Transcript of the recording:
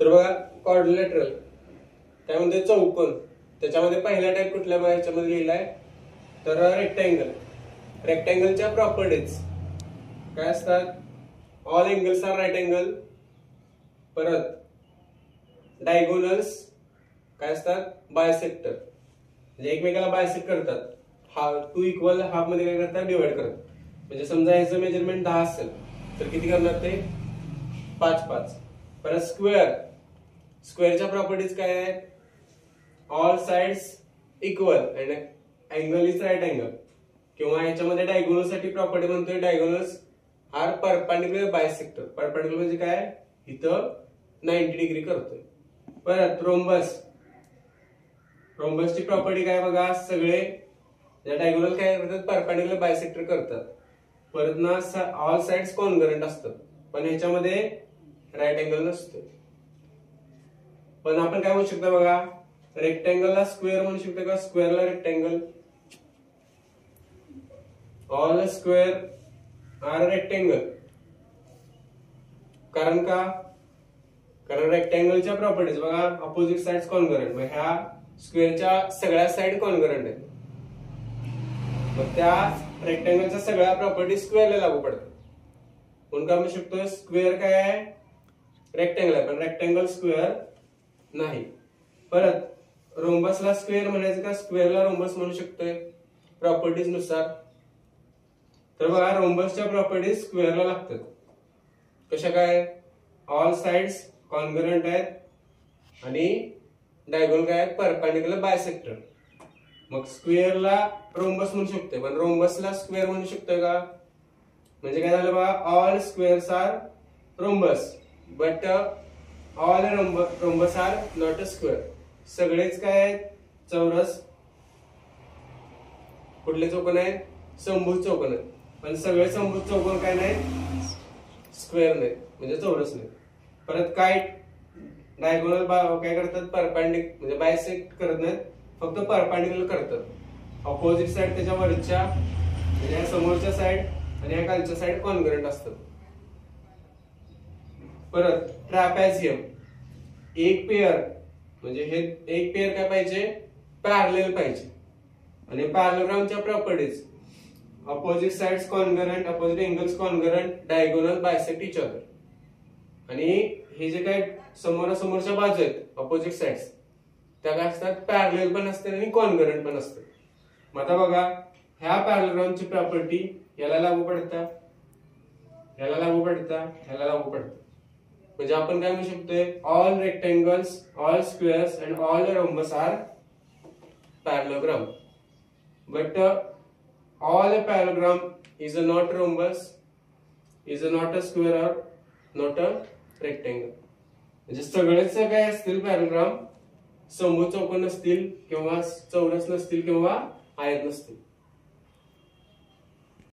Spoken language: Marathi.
तर बघा क्वाड्रिलॅटरल काय म्हणते चौकोन, त्याच्यामध्ये पहिला टाइप कुठल्या बघा याच्यामध्ये लिहिलाय तर रेक्टँगल. रेक्टँगलच्या प्रॉपर्टीज काय असतात, all angles are right angle, परत डायगोनल्स काय असतात बायसेक्टर, म्हणजे एकमेकाला बायसेक्ट करतात, टू इक्वल हाफ मध्ये काय करतात डिवाइड करतात. म्हणजे समजा याचं मेजरमेंट 10 असेल तर किती करणार ते 5-5. परत स्क्वेअर, स्क्वेअरच्या प्रॉपर्टीज काय आहेत, all sides equal and angle is right angle. किंवा याच्यामध्ये डायगोनल साठी प्रॉपर्टी म्हणतोय diagonals are perpendicular bisector. Perpendicular म्हणजे काय, इथं 90 डिग्री करतोय. परत रोम्बस, रोम्बसची प्रॉपर्टी काय बघा, सगळे डायगोनल काय करतात परपेंडिक्युलर बायसेक्टर करतात. परत ना ऑल साइड्स कॉन्ग्रुएंट असतात, पण ह्याच्यामध्ये राईट अँगल नसतो. पण आपण काय म्हणू शकतो बघा, रेक्टँगलला स्क्वेअर म्हणू शकतो का, स्क्वेअरला rectangle. All square are rectangle. कारण का, कारण रेक्टँगलच्या प्रॉपर्टीज बघा अपोजिट साइड्स कॉन्ग्रुएंट, मग ह्या स्क्वेअरच्या सगळ्या साइड कॉन्ग्रुएंट आहेत, मग त्या रेक्टँगलच्या सगळ्या प्रॉपर्टी स्क्वेअरला लागू पडतात. म्हणून काय म्हणू शकतो, स्क्वेअर काय आहे रेक्टँगल आहे, पण रेक्टँगल स्क्वेअर नाही. परत रोम्बसला स्क्वेअर म्हणायचं का, स्क्वेअरला रोम्बस म्हणू शकतोय प्रॉपर्टीज नुसार. तर बघा रोम्बसच्या प्रॉपर्टीज स्क्वेअरला लागतात. कशा काय, ऑल साइड्स कॉन्ग्रुएंट आहेत आणि डायगोनल काय आहेत परपेंडिक्युलर बायसेक्टर. मग स्क्वेअरला रोम्बस म्हणू शकतोय, पण रोम्बसला स्क्वेअर म्हणू शकतोय का, म्हणजे काय झालं बघा, all squares are rhombus but all rhombus are not a square. सगळेच काय आहेत चौरस. कुठले चौकोन आहेत, समभुज चौकोन आहेत, पण सगळे समभुज चौकोन काय नाही स्क्वेअर नाही, म्हणजे चौरस नाही. परत काय डायगोनल काय करतात म्हणजे बायसेक्ट करत नाहीत, फक्त परपेंडिक्युलर करतात. ऑपोजिट साइड त्याच्या वरच्या म्हणजे समोरच्या साइड आणि या खालच्या साइड कॉन्ग्रुएंट असतात. परत ट्रॅपेझियम, एक पेअर म्हणजे हे एक पेअर काय पाहिजे पॅरलल पाहिजे. आणि पॅरलोग्रामच्या properties opposite sides congruent, opposite angles congruent, diagonal bisect each other. आणि हे जे काय समोरासमोरच्या बाजू आहेत ऑपोजिट साइड्स त्या काय असतात पॅरलल पण असतात आणि कॉन्ग्रुएंट पण असतात. मग आता बघा ह्या पॅरलोग्रामची प्रॉपर्टी याला लागू पडतात, ह्याला लागू पडतात, ह्याला लागू पडतात. म्हणजे आपण काय म्हणू शकतोय, all rectangles, all squares and all rhombus are parallelogram, but all a parallelogram is a not rhombus, is a not a square or not a rectangle. म्हणजे सगळेच काय असतील पॅरलोग्राम समभुज चौकोन नसतील किंवा चौरस नसतील किंवा आयत नसतील.